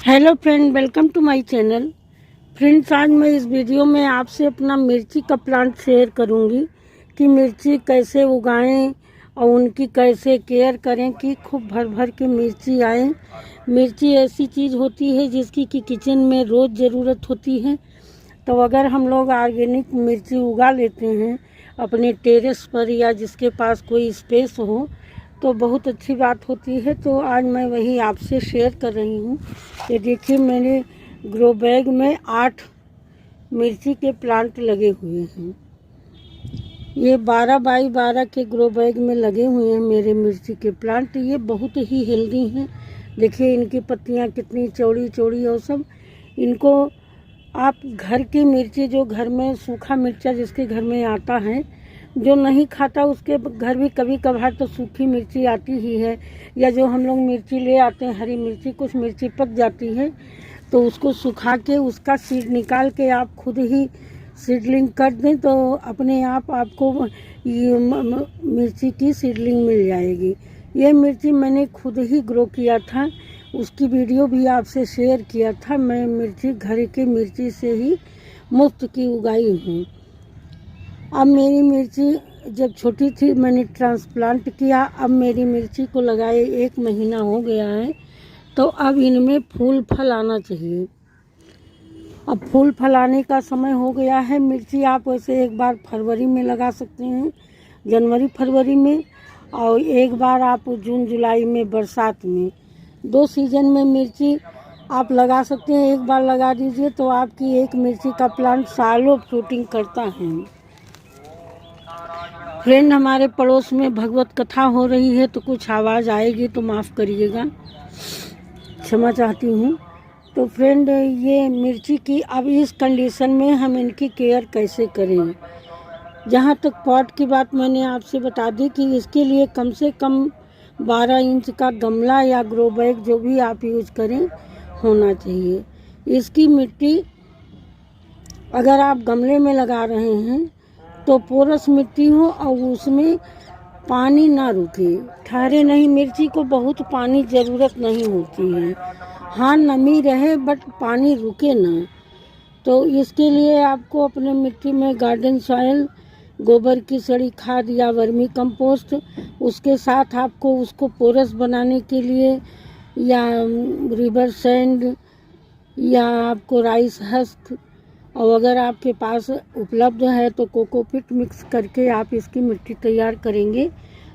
Hello friend, welcome to my channel. Friends, आज मैं इस वीडियो में आपसे अपना मिर्ची का प्लांट शेयर करूंगी कि मिर्ची कैसे उगाएं और उनकी कैसे केयर करें कि खूब भर भर के मिर्ची आए। मिर्ची ऐसी चीज़ होती है जिसकी कि किचन में रोज़ ज़रूरत होती है। तो अगर हम लोग ऑर्गेनिक मिर्ची उगा लेते हैं अपने टेरेस पर या जिसके पास कोई स्पेस हो तो बहुत अच्छी बात होती है। तो आज मैं वही आपसे शेयर कर रही हूँ। ये देखिए, मेरे ग्रो बैग में 8 मिर्ची के प्लांट लगे हुए हैं। ये 12 बाई 12 के ग्रो बैग में लगे हुए हैं मेरे मिर्ची के प्लांट। ये बहुत ही हेल्दी हैं। देखिए इनकी पत्तियाँ कितनी चौड़ी चौड़ी और सब। इनको आप घर की मिर्ची, जो घर में सूखा मिर्चा जिसके घर में आता है, जो नहीं खाता उसके घर भी कभी कभार तो सूखी मिर्ची आती ही है। या जो हम लोग मिर्ची ले आते हैं हरी मिर्ची, कुछ मिर्ची पक जाती है तो उसको सुखा के उसका सीड निकाल के आप खुद ही सीडलिंग कर दें तो अपने आप आपको ये मिर्ची की सीडलिंग मिल जाएगी। ये मिर्ची मैंने खुद ही ग्रो किया था, उसकी वीडियो भी आपसे शेयर किया था। मैं मिर्ची घर की मिर्ची से ही मुफ्त की उगाई हूँ। अब मेरी मिर्ची जब छोटी थी मैंने ट्रांसप्लांट किया। अब मेरी मिर्ची को लगाए 1 महीना हो गया है। तो अब इनमें फूल फल आना चाहिए। अब फूल फल आने का समय हो गया है। मिर्ची आप वैसे एक बार फरवरी में लगा सकते हैं, जनवरी फरवरी में, और एक बार आप जून जुलाई में, बरसात में। 2 सीजन में मिर्ची आप लगा सकते हैं। एक बार लगा दीजिए तो आपकी एक मिर्ची का प्लांट सालों फ्रूटिंग करता है। फ्रेंड, हमारे पड़ोस में भगवत कथा हो रही है तो कुछ आवाज़ आएगी तो माफ़ करिएगा, क्षमा चाहती हूँ। तो फ्रेंड, ये मिर्ची की अब इस कंडीशन में हम इनकी केयर कैसे करें। जहाँ तक पॉट की बात मैंने आपसे बता दी कि इसके लिए कम से कम 12 इंच का गमला या ग्रो बैग जो भी आप यूज करें होना चाहिए। इसकी मिट्टी अगर आप गमले में लगा रहे हैं तो पोरस मिट्टी हो और उसमें पानी ना रुके, ठहरे नहीं। मिर्ची को बहुत पानी ज़रूरत नहीं होती है, हाँ नमी रहे बट पानी रुके ना। तो इसके लिए आपको अपने मिट्टी में गार्डन सॉइल, गोबर की सड़ी खाद या वर्मी कंपोस्ट, उसके साथ आपको उसको पोरस बनाने के लिए या रिवर सैंड या आपको राइस हस्क, और अगर आपके पास उपलब्ध है तो कोकोपीट मिक्स करके आप इसकी मिट्टी तैयार करेंगे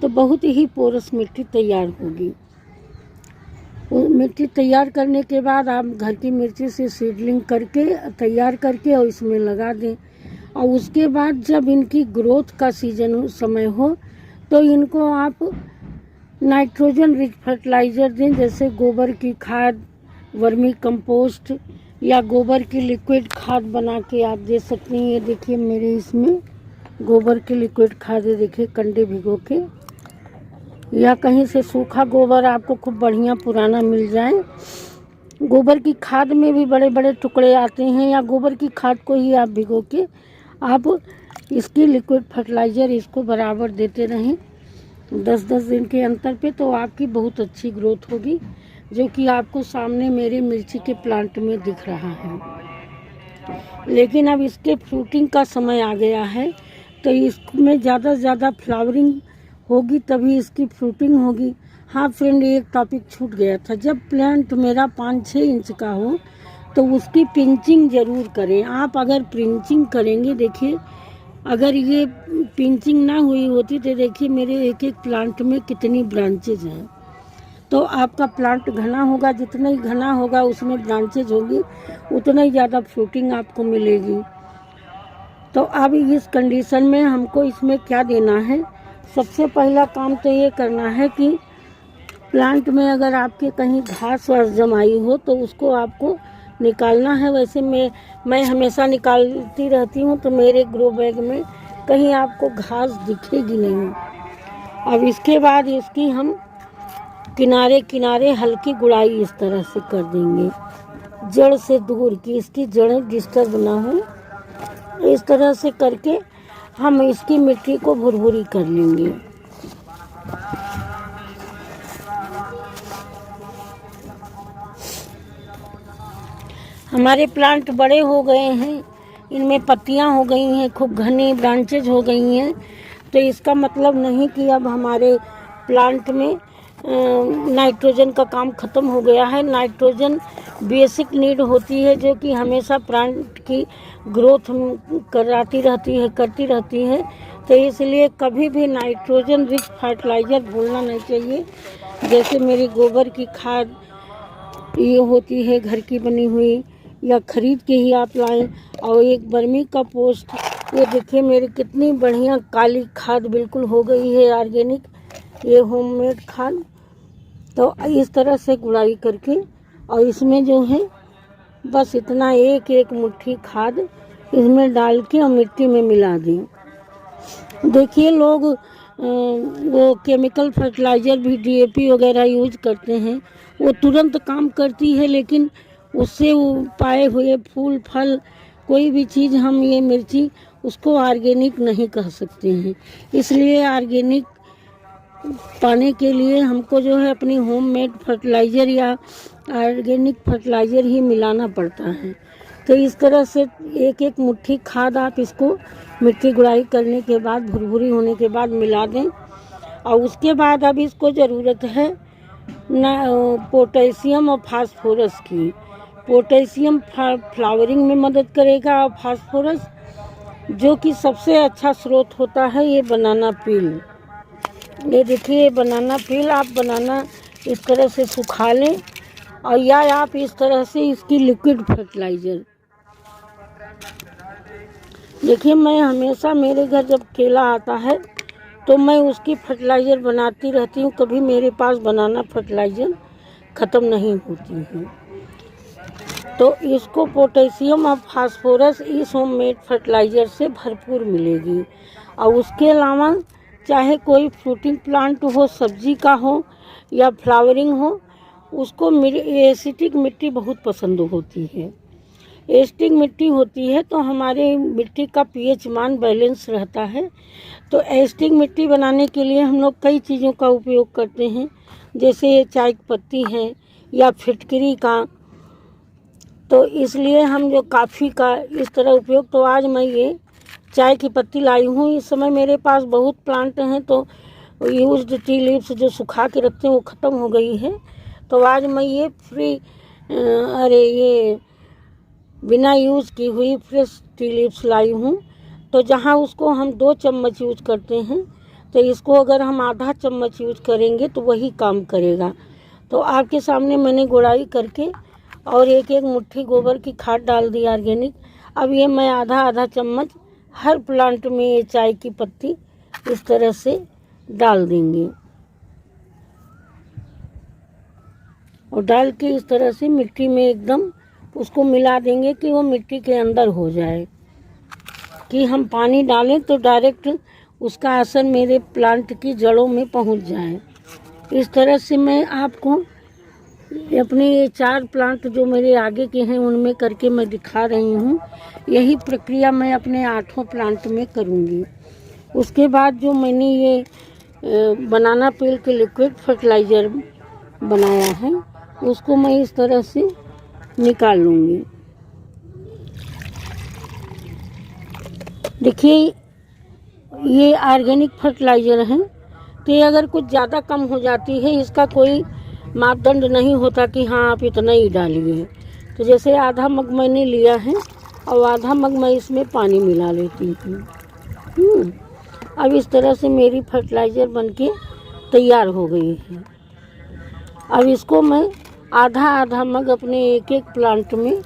तो बहुत ही पोरस मिट्टी तैयार होगी। मिट्टी तैयार करने के बाद आप घर की मिर्ची से सीडलिंग करके तैयार करके और इसमें लगा दें। और उसके बाद जब इनकी ग्रोथ का सीजन समय हो तो इनको आप नाइट्रोजन रिच फर्टिलाइज़र दें, जैसे गोबर की खाद, वर्मी कंपोस्ट या गोबर की लिक्विड खाद बना के आप दे सकते हैं। ये देखिए मेरे इसमें गोबर की लिक्विड खाद है, देखिए कंडे भिगो के, या कहीं से सूखा गोबर आपको खूब बढ़िया पुराना मिल जाए। गोबर की खाद में भी बड़े बड़े टुकड़े आते हैं, या गोबर की खाद को ही आप भिगो के आप इसकी लिक्विड फर्टिलाइज़र इसको बराबर देते रहें 10-10 दिन के अंतर पे, तो आपकी बहुत अच्छी ग्रोथ होगी, जो कि आपको सामने मेरे मिर्ची के प्लांट में दिख रहा है। लेकिन अब इसके फ्रूटिंग का समय आ गया है तो इसमें ज़्यादा से ज़्यादा फ्लावरिंग होगी तभी इसकी फ्रूटिंग होगी। हाँ फ्रेंड, एक टॉपिक छूट गया था। जब प्लांट मेरा 5-6 इंच का हो तो उसकी पिंचिंग ज़रूर करें। आप अगर पिंचिंग करेंगे, देखिए अगर ये पिंचिंग ना हुई होती तो देखिए मेरे एक एक प्लांट में कितनी ब्रांचेज हैं। तो आपका प्लांट घना होगा, जितना ही घना होगा उसमें ब्रांचेज होगी उतना ही ज़्यादा फ्रूटिंग आपको मिलेगी। तो अब इस कंडीशन में हमको इसमें क्या देना है, सबसे पहला काम तो ये करना है कि प्लांट में अगर आपके कहीं घास वास जमाई हो तो उसको आपको निकालना है। वैसे मैं हमेशा निकालती रहती हूँ, तो मेरे ग्रो बैग में कहीं आपको घास दिखेगी नहीं। अब इसके बाद इसकी हम किनारे किनारे हल्की गुड़ाई इस तरह से कर देंगे, जड़ से दूर की, इसकी जड़ें डिस्टर्ब ना हो। इस तरह से करके हम इसकी मिट्टी को भुरभुरी कर लेंगे। हमारे प्लांट बड़े हो गए हैं, इनमें पत्तियां हो गई हैं, खूब घनी ब्रांचेज हो गई हैं। तो इसका मतलब नहीं कि अब हमारे प्लांट में नाइट्रोजन का काम ख़त्म हो गया है। नाइट्रोजन बेसिक नीड होती है जो कि हमेशा प्लांट की ग्रोथ करती रहती है। तो इसलिए कभी भी नाइट्रोजन रिच फर्टिलाइज़र भूलना नहीं चाहिए। जैसे मेरी गोबर की खाद ये होती है घर की बनी हुई, या खरीद के ही आप लाएं। और एक बर्मी का पोस्ट, ये देखिए मेरी कितनी बढ़िया काली खाद बिल्कुल हो गई है ऑर्गेनिक, ये होममेड खाद। तो इस तरह से गुड़ाई करके और इसमें जो है बस इतना एक एक मुट्ठी खाद इसमें डाल के और मिट्टी में मिला दें। देखिए लोग वो केमिकल फर्टिलाइज़र भी डीएपी वगैरह यूज करते हैं, वो तुरंत काम करती है, लेकिन उससे वो पाए हुए फूल फल कोई भी चीज़ हम ये मिर्ची उसको ऑर्गेनिक नहीं कह सकते हैं। इसलिए ऑर्गेनिक पाने के लिए हमको जो है अपनी होममेड फर्टिलाइज़र या ऑर्गेनिक फर्टिलाइज़र ही मिलाना पड़ता है। तो इस तरह से एक एक मुट्ठी खाद आप इसको मिट्टी गुड़ाई करने के बाद भुरभुरी होने के बाद मिला दें। और उसके बाद अब इसको ज़रूरत है ना पोटेशियम और फास्फोरस की। पोटेशियम फ्लावरिंग में मदद करेगा, और फास्फोरस जो कि सबसे अच्छा स्रोत होता है ये बनाना पील। ये देखिए बनाना पील, आप बनाना इस तरह से सुखा लें, और या आप इस तरह से इसकी लिक्विड फर्टिलाइज़र। देखिए मैं हमेशा मेरे घर जब केला आता है तो मैं उसकी फर्टिलाइज़र बनाती रहती हूँ, कभी मेरे पास बनाना फर्टिलाइज़र ख़त्म नहीं होती है। तो इसको पोटेशियम और फास्फोरस इस होममेड फर्टिलाइज़र से भरपूर मिलेगी। और उसके अलावा चाहे कोई फ्रूटिंग प्लांट हो, सब्जी का हो या फ्लावरिंग हो, उसको एसिटिक मिट्टी बहुत पसंद होती है। एसिटिक मिट्टी होती है तो हमारे मिट्टी का पीएच मान बैलेंस रहता है। तो एसिटिक मिट्टी बनाने के लिए हम लोग कई चीज़ों का उपयोग करते हैं, जैसे चाय की पत्ती है या फिटकरी का। तो इसलिए हम जो काफ़ी का इस तरह उपयोग, तो आज मैं ये चाय की पत्ती लाई हूँ। इस समय मेरे पास बहुत प्लांट हैं, तो यूज्ड टी लीव्स जो सुखा के रखते हैं वो ख़त्म हो गई है। तो आज मैं ये ये बिना यूज़ की हुई फ्रेश टी लीव्स लाई हूँ। तो जहाँ उसको हम 2 चम्मच यूज करते हैं, तो इसको अगर हम आधा चम्मच यूज करेंगे तो वही काम करेगा। तो आपके सामने मैंने गुड़ाई करके और एक एक मुट्ठी गोबर की खाद डाल दी ऑर्गेनिक। अब ये मैं आधा चम्मच हर प्लांट में ये चाय की पत्ती इस तरह से डाल देंगे, और डाल के इस तरह से मिट्टी में एकदम उसको मिला देंगे कि वो मिट्टी के अंदर हो जाए, कि हम पानी डालें तो डायरेक्ट उसका असर मेरे प्लांट की जड़ों में पहुंच जाए। इस तरह से मैं आपको अपने ये 4 प्लांट जो मेरे आगे के हैं उनमें करके मैं दिखा रही हूँ। यही प्रक्रिया मैं अपने 8 प्लांट में करूँगी। उसके बाद जो मैंने ये बनाना पील के लिक्विड फर्टिलाइज़र बनाया है उसको मैं इस तरह से निकाल लूँगी। देखिए ये ऑर्गेनिक फर्टिलाइज़र है, तो ये अगर कुछ ज़्यादा कम हो जाती है, इसका कोई मापदंड नहीं होता कि हाँ आप इतना ही डालिए। तो जैसे आधा मग मैंने लिया है और आधा मग मैं इसमें पानी मिला लेती हूँ। अब इस तरह से मेरी फर्टिलाइज़र बनके तैयार हो गई है। अब इसको मैं आधा मग अपने एक एक प्लांट में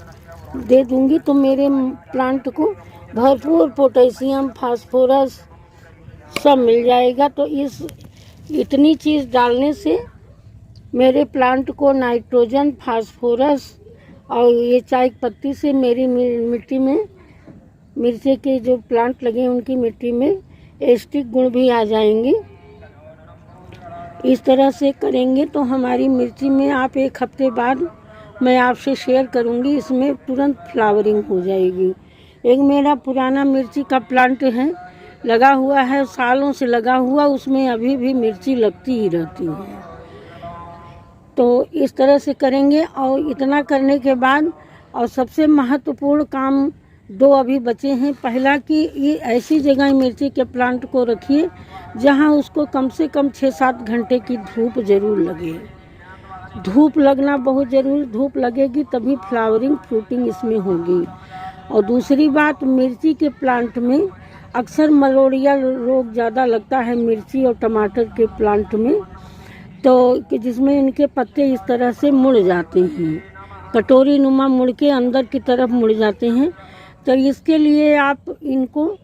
दे दूँगी, तो मेरे प्लांट को भरपूर पोटेशियम फास्फोरस सब मिल जाएगा। तो इतनी चीज़ डालने से मेरे प्लांट को नाइट्रोजन, फास्फोरस और ये चाय की पत्ती से मेरी मिट्टी में, मिर्ची के जो प्लांट लगे उनकी मिट्टी में एसिटिक गुण भी आ जाएंगे। इस तरह से करेंगे तो हमारी मिर्ची में आप 1 हफ्ते बाद मैं आपसे शेयर करूंगी, इसमें तुरंत फ्लावरिंग हो जाएगी। एक मेरा पुराना मिर्ची का प्लांट है, लगा हुआ है, सालों से लगा हुआ, उसमें अभी भी मिर्ची लगती ही रहती है। तो इस तरह से करेंगे, और इतना करने के बाद और सबसे महत्वपूर्ण काम 2 अभी बचे हैं। पहला कि ये ऐसी जगह मिर्ची के प्लांट को रखिए जहाँ उसको कम से कम 6-7 घंटे की धूप जरूर लगे। धूप लगना बहुत ज़रूरी, धूप लगेगी तभी फ्लावरिंग फ्रूटिंग इसमें होगी। और दूसरी बात, मिर्ची के प्लांट में अक्सर मलेरिया रोग ज़्यादा लगता है मिर्ची और टमाटर के प्लांट में, तो कि जिसमें इनके पत्ते इस तरह से मुड़ जाते हैं, कटोरी नुमा मुड़ के अंदर की तरफ मुड़ जाते हैं। तो इसके लिए आप इनको,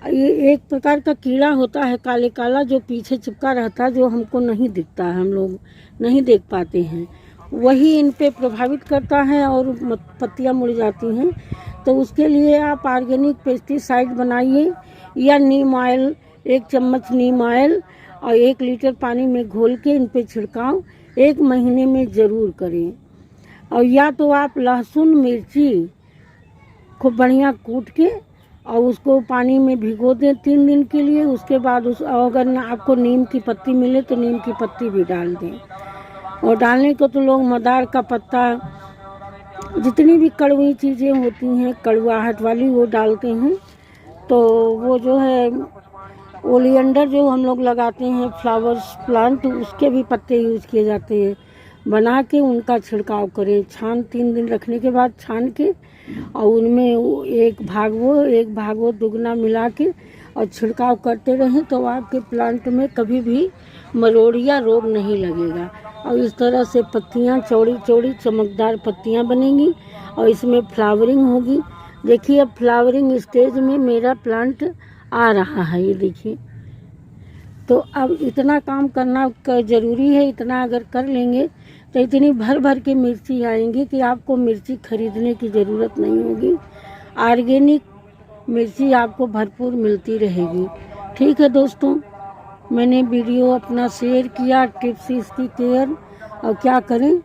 ये एक प्रकार का कीड़ा होता है काले काला जो पीछे चिपका रहता है, जो हमको नहीं दिखता है, हम लोग नहीं देख पाते हैं, वही इन पे प्रभावित करता है और पत्तियां मुड़ जाती हैं। तो उसके लिए आप ऑर्गेनिक पेस्टिसाइड बनाइए या नीम ऑयल, 1 चम्मच नीम ऑयल और 1 लीटर पानी में घोल के इन पे छिड़काव 1 महीने में ज़रूर करें। और या तो आप लहसुन मिर्ची खूब बढ़िया कूट के और उसको पानी में भिगो दें 3 दिन के लिए। उसके बाद अगर आपको नीम की पत्ती मिले तो नीम की पत्ती भी डाल दें। और डालने को तो लोग मदार का पत्ता, जितनी भी कड़वी चीज़ें होती हैं कड़वाहट वाली, वो डालते हैं। तो वो जो है ओलियंडर जो हम लोग लगाते हैं फ्लावर्स प्लांट, उसके भी पत्ते यूज़ किए जाते हैं। बना के उनका छिड़काव करें, 3 दिन रखने के बाद छान के, और उनमें एक भाग वो दुगना मिला के और छिड़काव करते रहें तो आपके प्लांट में कभी भी मलेरिया रोग नहीं लगेगा। और इस तरह से पत्तियां चौड़ी चौड़ी चमकदार पत्तियां बनेंगी और इसमें फ्लावरिंग होगी। देखिए अब फ्लावरिंग स्टेज में मेरा प्लांट आ रहा है, ये देखिए। तो अब इतना काम करना ज़रूरी है, इतना अगर कर लेंगे तो इतनी भर भर के मिर्ची आएंगी कि आपको मिर्ची खरीदने की ज़रूरत नहीं होगी। ऑर्गेनिक मिर्ची आपको भरपूर मिलती रहेगी। ठीक है दोस्तों, मैंने वीडियो अपना शेयर किया, टिप्स इसकी केयर, और क्या करें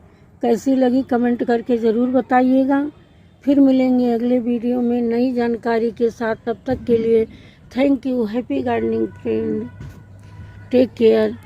कैसी लगी कमेंट करके ज़रूर बताइएगा। फिर मिलेंगे अगले वीडियो में नई जानकारी के साथ। तब तक के लिए thank you. Happy gardening friend, take care.